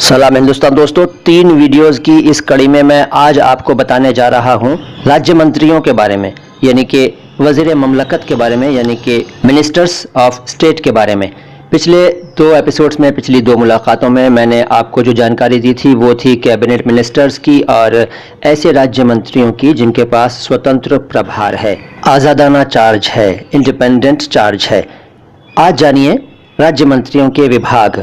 सलाम हिंदुस्तान दोस्तों, 3 वीडियोस की इस कड़ी में मैं आज आपको बताने जा रहा हूं राज्य मंत्रियों के बारे में, यानी कि वज़ीर ममलकत के बारे में, यानी कि मिनिस्टर्स ऑफ स्टेट के बारे में। पिछले 2 एपिसोड्स में, पिछली 2 मुलाकातों में मैंने आपको जो जानकारी दी थी वो थी कैबिनेट मिनिस्टर्स की और ऐसे राज्य मंत्रियों की जिनके पास स्वतंत्र प्रभार है, आज़ादाना चार्ज है, इंडिपेंडेंट चार्ज है। आज जानिए राज्य मंत्रियों के विभाग।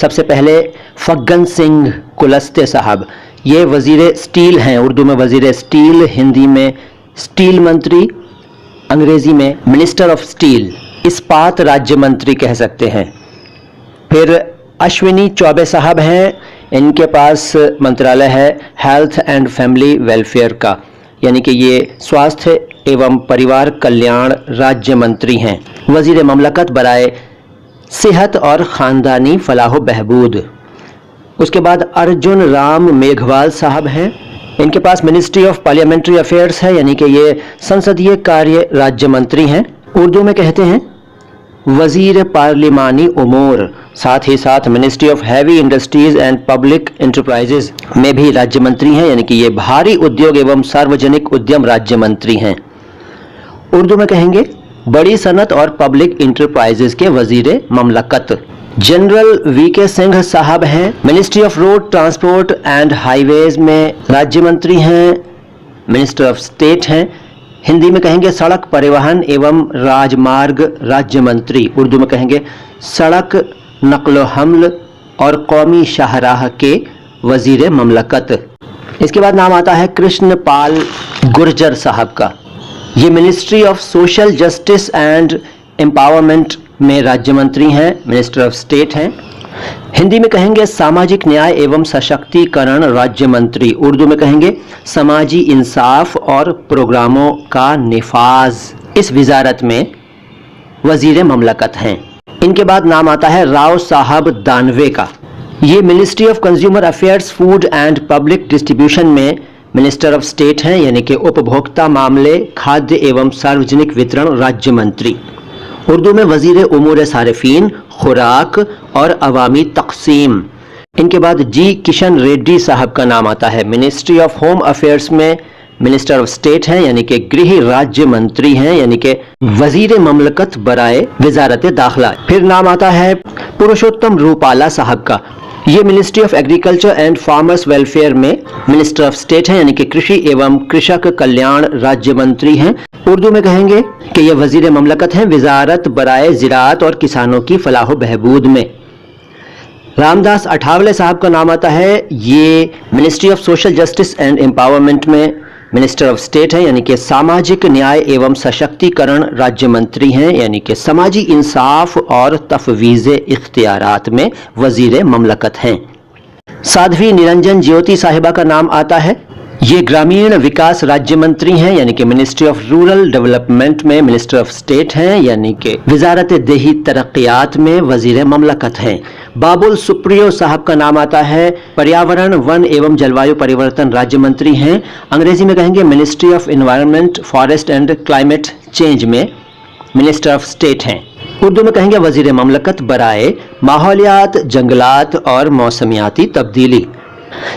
सबसे पहले फग्गन सिंह कुलस्ते साहब, ये वज़ीर स्टील हैं, उर्दू में वज़ीर स्टील, हिंदी में स्टील मंत्री, अंग्रेज़ी में मिनिस्टर ऑफ स्टील, इस्पात राज्य मंत्री कह सकते हैं। फिर अश्विनी चौबे साहब हैं, इनके पास मंत्रालय है हेल्थ एंड फैमिली वेलफेयर का, यानी कि ये स्वास्थ्य एवं परिवार कल्याण राज्य मंत्री हैं। वज़ीर ममलकत बराए सेहत और ख़ानदानी फलाह बहबूद। उसके बाद अर्जुन राम मेघवाल साहब हैं, इनके पास मिनिस्ट्री ऑफ पार्लियामेंट्री अफेयर्स है, यानी कि ये संसदीय कार्य राज्य मंत्री हैं। उर्दू में कहते हैं वज़ीर पार्लिमानी उमूर। साथ ही साथ ministry of heavy industries and public enterprises में भी राज्य मंत्री हैं, यानी कि ये भारी उद्योग एवं सार्वजनिक उद्यम राज्य मंत्री हैं। उर्दू में कहेंगे बड़ी सनत और पब्लिक इंटरप्राइजेज के वज़ीर ममलकत। जनरल वीके सिंह साहब हैं, ministry of road transport and highways में राज्य मंत्री हैं, मिनिस्टर ऑफ स्टेट हैं। हिंदी में कहेंगे सड़क परिवहन एवं राजमार्ग राज्य मंत्री। उर्दू में कहेंगे सड़क नक्लो हमल और कौमी शाहराह के वज़ीर ममलकत। इसके बाद नाम आता है कृष्णपाल गुर्जर साहब का, ये ministry of social justice and empowerment में राज्य मंत्री हैं, मिनिस्टर ऑफ स्टेट हैं। हिंदी में कहेंगे सामाजिक न्याय एवं सशक्तिकरण राज्य मंत्री। उर्दू में कहेंगे समाजी इंसाफ और प्रोग्रामों का निफाज। इस वजारत में वज़ीर ममलकत हैं। इनके बाद नाम आता है राव साहब दानवे का, ये ministry of consumer affairs food and public distribution में मिनिस्टर ऑफ स्टेट हैं, यानी कि उपभोक्ता मामले खाद्य एवं सार्वजनिक वितरण राज्य मंत्री। उर्दू में वज़ीर उमूर सारिफीन, खुराक और अवामी तक़सीम। इनके बाद जी किशन रेड्डी साहब का नाम आता है, मिनिस्ट्री ऑफ होम अफेयर्स में मिनिस्टर ऑफ स्टेट हैं, यानी कि गृह राज्य मंत्री हैं, यानी कि वज़ीर ममलकत बराए वजारत दाखिला। फिर नाम आता है पुरुषोत्तम रूपाला साहब का, ये ministry of agriculture and farmers welfare में मिनिस्टर ऑफ स्टेट हैं, यानी कि कृषि एवं कृषक कल्याण राज्य मंत्री हैं। उर्दू में कहेंगे कि ये वज़ीर ममलकत हैं, वजारत बराए ज़िराअत और किसानों की फलाह बहबूद में। रामदास अठावले साहब का नाम आता है, ये ministry of social justice and empowerment में मिनिस्टर ऑफ स्टेट हैं, यानी कि सामाजिक न्याय एवं सशक्तिकरण राज्य मंत्री हैं, यानी कि समाजी इंसाफ और तफवीज़ इख्तियारात में वज़ीर ममलकत हैं। साध्वी निरंजन ज्योति साहिबा का नाम आता है, ये ग्रामीण विकास राज्य मंत्री हैं, यानी कि मिनिस्ट्री ऑफ रूरल डेवलपमेंट में मिनिस्टर ऑफ स्टेट हैं, यानी कि वजारत देही तरक्यात में वज़ीर ममलकत हैं। बाबुल सुप्रियो साहब का नाम आता है, पर्यावरण वन एवं जलवायु परिवर्तन राज्य मंत्री हैं। अंग्रेजी में कहेंगे ministry of environment forest and climate change में मिनिस्टर ऑफ स्टेट हैं। उर्दू में कहेंगे वज़ीर ममलकत बराए माहौलियात, जंगलात और मौसमियाती तब्दीली।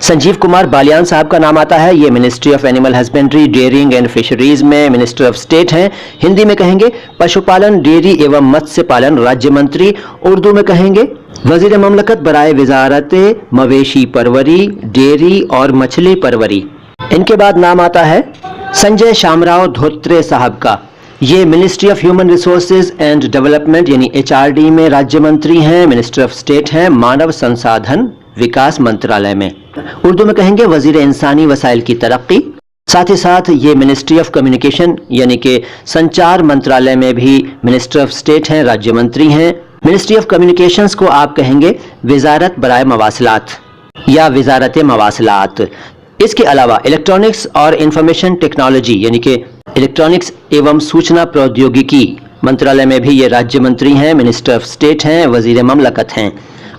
संजीव कुमार बालियान साहब का नाम आता है, ये ministry of animal husbandry, dairying and fisheries में मिनिस्टर ऑफ स्टेट हैं। हिंदी में कहेंगे पशुपालन, डेयरी एवं मत्स्य पालन राज्य मंत्री। उर्दू में कहेंगे वज़ीर ममलकत बराए वजारत मवेशी परवरी, डेयरी और मछली परवरी। इनके बाद नाम आता है संजय शामराव धोत्रे साहब का, ये ministry of human resources and development यानी HRD में राज्य मंत्री हैं, मिनिस्टर ऑफ स्टेट हैं, मानव संसाधन विकास मंत्रालय में। उर्दू में कहेंगे वज़ीर इंसानी वसाइल की तरक्की। साथ ही साथ ये मिनिस्ट्री ऑफ कम्युनिकेशन यानी कि संचार मंत्रालय में भी मिनिस्टर ऑफ स्टेट हैं, राज्य मंत्री हैं। मिनिस्ट्री ऑफ कम्युनिकेशंस को आप कहेंगे वजारत बराए मवासलात या वजारत मवासलात। इसके अलावा इलेक्ट्रॉनिक्स और इंफॉर्मेशन टेक्नोलॉजी यानी कि इलेक्ट्रॉनिक्स एवं सूचना प्रौद्योगिकी मंत्रालय में भी ये राज्य मंत्री हैं, मिनिस्टर ऑफ स्टेट हैं, वज़ीर ममलकत हैं।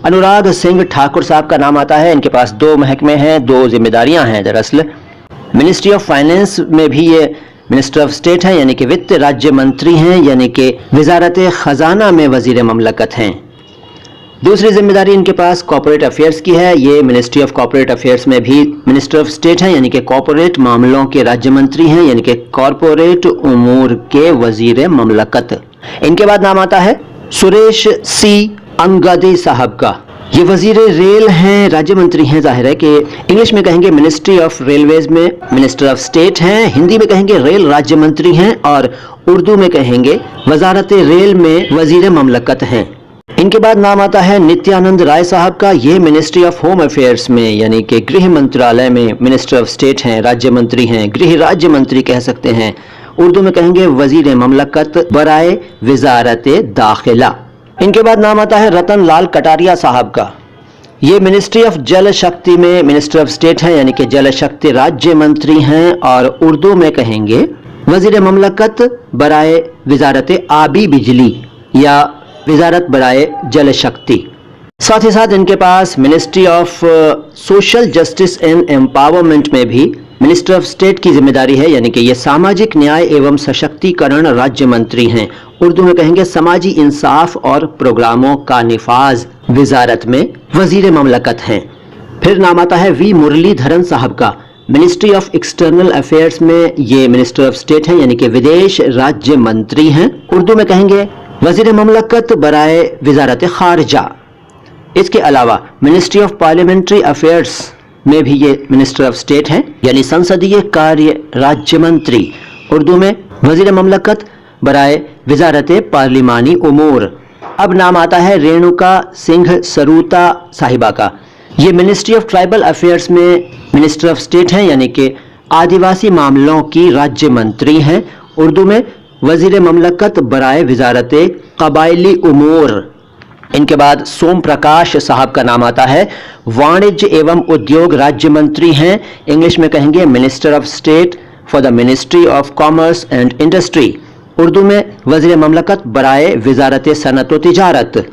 अनुराग सिंह ठाकुर साहब का नाम आता है, इनके पास 2 महकमे हैं, 2 जिम्मेदारियां हैं। दरअसल मिनिस्ट्री ऑफ फाइनेंस में भी ये मिनिस्टर ऑफ स्टेट हैं, यानी कि वित्त राज्य मंत्री हैं, यानी कि वजारत खजाना में वज़ीर ममलकत हैं। दूसरी जिम्मेदारी इनके पास कॉर्पोरेट अफेयर्स की है। ये मिनिस्ट्री ऑफ कॉर्पोरेट अफेयर्स में भी मिनिस्टर ऑफ स्टेट हैं, यानी कि कॉर्पोरेट मामलों के राज्य मंत्री हैं, यानी कि कॉर्पोरेट उमूर के वजीर ममलकत। इनके बाद नाम आता है सुरेश सी अंगदी साहब का। ये वजीर रेल हैं, राज्य मंत्री हैं। जाहिर है कि इंग्लिश में कहेंगे मिनिस्ट्री ऑफ रेलवेज में मिनिस्टर ऑफ स्टेट हैं, हिंदी में कहेंगे रेल राज्य मंत्री हैं और उर्दू में कहेंगे वजारत रेल में वजीर ममलकत हैं। इनके बाद नाम आता है नित्यानंद राय साहब का। ये मिनिस्ट्री ऑफ होम अफेयर्स में यानी कि गृह मंत्रालय में मिनिस्टर ऑफ स्टेट हैं, राज्य मंत्री हैं, गृह राज्य मंत्री कह सकते हैं। उर्दू में कहेंगे वजीर ममलकत बराए वजारत दाखिला। इनके बाद नाम आता है रतन लाल कटारिया साहब का। ये मिनिस्ट्री ऑफ जल शक्ति में मिनिस्टर ऑफ स्टेट हैं, यानी कि जल शक्ति राज्य मंत्री हैं और उर्दू में कहेंगे वजीर ममलकत बराए वजारत आबी बिजली या वजारत बराए जल शक्ति। साथ ही साथ इनके पास ministry of social justice and empowerment में भी मिनिस्टर ऑफ स्टेट की जिम्मेदारी है, यानी कि ये सामाजिक न्याय एवं सशक्तिकरण राज्य मंत्री हैं। उर्दू में कहेंगे समाजी इंसाफ और प्रोग्रामों का निफाज वजारत में वजीर ममलकत हैं। फिर नाम आता है वी मुरलीधरन साहब का। मिनिस्ट्री ऑफ एक्सटर्नल अफेयर्स में ये मिनिस्टर ऑफ स्टेट हैं, यानी कि विदेश राज्य मंत्री हैं। उर्दू में कहेंगे वजीर ममलकत बराए वजारत खारजा। इसके अलावा मिनिस्ट्री ऑफ पार्लियामेंट्री अफेयर्स में भी ये मिनिस्टर ऑफ स्टेट हैं, यानी संसदीय कार्य राज्य मंत्री। उर्दू में वजीर ममलकत बराए वजारत पार्लिमानी उमूर। अब नाम आता है रेणुका सिंह सरूता साहिबा का। ये मिनिस्ट्री ऑफ ट्राइबल अफेयर्स में मिनिस्टर ऑफ स्टेट हैं, यानी कि आदिवासी मामलों की राज्य मंत्री हैं। उर्दू में वजीर ममलकत बराए वजारत कबायली उमूर। इनके बाद सोम प्रकाश साहब का नाम आता है, वाणिज्य एवं उद्योग राज्य मंत्री हैं। इंग्लिश में कहेंगे minister of state for the ministry of commerce and industry. Urdu में वजीर ममलकत बराए वजारत सनत व तिजारत।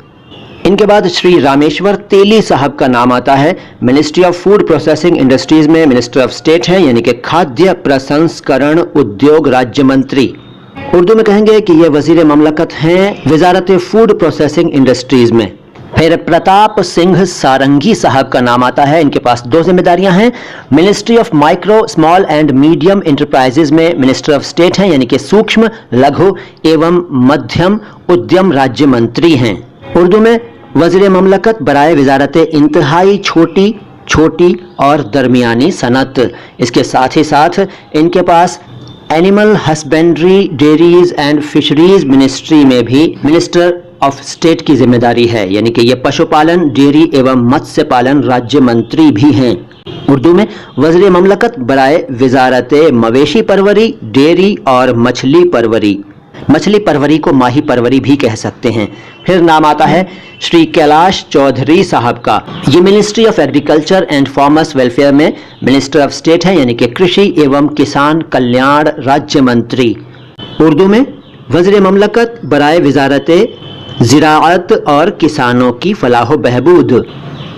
इनके बाद श्री रामेश्वर तेली साहब का नाम आता है, ministry of food processing industries में मिनिस्टर ऑफ स्टेट हैं, यानी कि खाद्य प्रसंस्करण उद्योग राज्य मंत्री। उर्दू में कहेंगे कि ये वजीर ममलकत हैं वजारत फूड प्रोसेसिंग इंडस्ट्रीज में। फिर प्रताप सिंह सारंगी साहब का नाम आता है। इनके पास दो जिम्मेदारियां हैं, ministry of micro small and medium enterprises में मिनिस्टर ऑफ स्टेट हैं, यानी कि सूक्ष्म लघु एवं मध्यम उद्यम राज्य मंत्री हैं। उर्दू में वजीर ममलकत बराए वजारत इंतहाई छोटी छोटी और दरमियानी सनत। इसके साथ ही साथ इनके पास animal husbandry dairies and fisheries ministry में भी मिनिस्टर ऑफ स्टेट की जिम्मेदारी है, यानी कि ये पशुपालन डेयरी एवं मत्स्य पालन राज्य मंत्री भी हैं। उर्दू में वज़ीर ममलकत बराए वजारत मवेशी परवरी डेयरी और मछली परवरी। मछली परवरी को माही परवरी भी कह सकते हैं। फिर नाम आता है श्री कैलाश चौधरी साहब का। ये ministry of agriculture and farmers welfare में मिनिस्टर ऑफ स्टेट हैं, यानी कि कृषि एवं किसान कल्याण राज्य मंत्री। उर्दू में वज़ीर ममलकत बराए वजारत ज़िराअत और किसानों की फलाह बहबूद।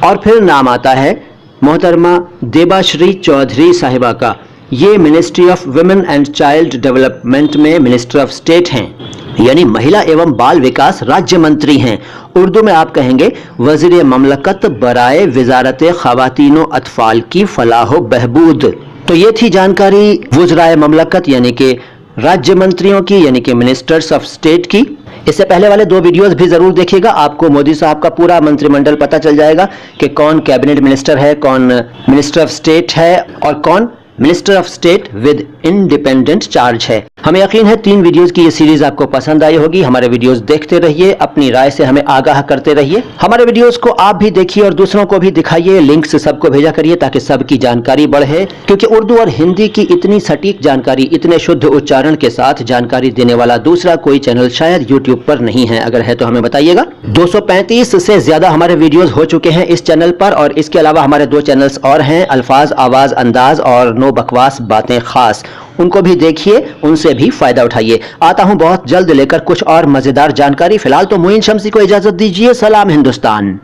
और फिर नाम आता है मोहतरमा देबाश्री चौधरी साहिबा का। ये ministry of women and child development में मिनिस्टर ऑफ स्टेट हैं, यानी महिला एवं बाल विकास राज्य मंत्री हैं। उर्दू में आप कहेंगे वज़ीर ममलकत बराए वजारत ख़वातीनो अतफ़ाल की फलाह बहबूद। तो ये थी जानकारी वज़राए ममलकत यानी कि राज्य मंत्रियों की, यानी कि मिनिस्टर्स ऑफ स्टेट की। इससे पहले वाले 2 वीडियोस भी जरूर देखिएगा, आपको मोदी साहब का पूरा मंत्रिमंडल पता चल जाएगा कि कौन कैबिनेट मिनिस्टर है, कौन मिनिस्टर ऑफ स्टेट है और कौन minister of state with independent charge है। हमें यकीन है 3 वीडियोस की ये सीरीज आपको पसंद आई होगी। हमारे वीडियोस देखते रहिए, अपनी राय से हमें आगाह करते रहिए। हमारे वीडियोस को आप भी देखिए और दूसरों को भी दिखाइए, लिंक्स सबको भेजा करिए ताकि सबकी जानकारी बढ़े। क्योंकि उर्दू और हिंदी की इतनी सटीक जानकारी, इतने शुद्ध उच्चारण के साथ जानकारी देने वाला दूसरा कोई चैनल शायद यूट्यूब पर नहीं है। अगर है तो हमें बताइएगा। 235 से ज्यादा हमारे वीडियोस हो चुके हैं इस चैनल पर, और इसके अलावा हमारे 2 चैनल्स और हैं, अल्फाज आवाज अंदाज और नो बकवास बातें खास। उनको भी देखिए, उनसे भी फायदा उठाइए। आता हूं बहुत जल्द लेकर कुछ और मजेदार जानकारी। फिलहाल तो मोइन शम्सी को इजाजत दीजिए। सलाम हिंदुस्तान।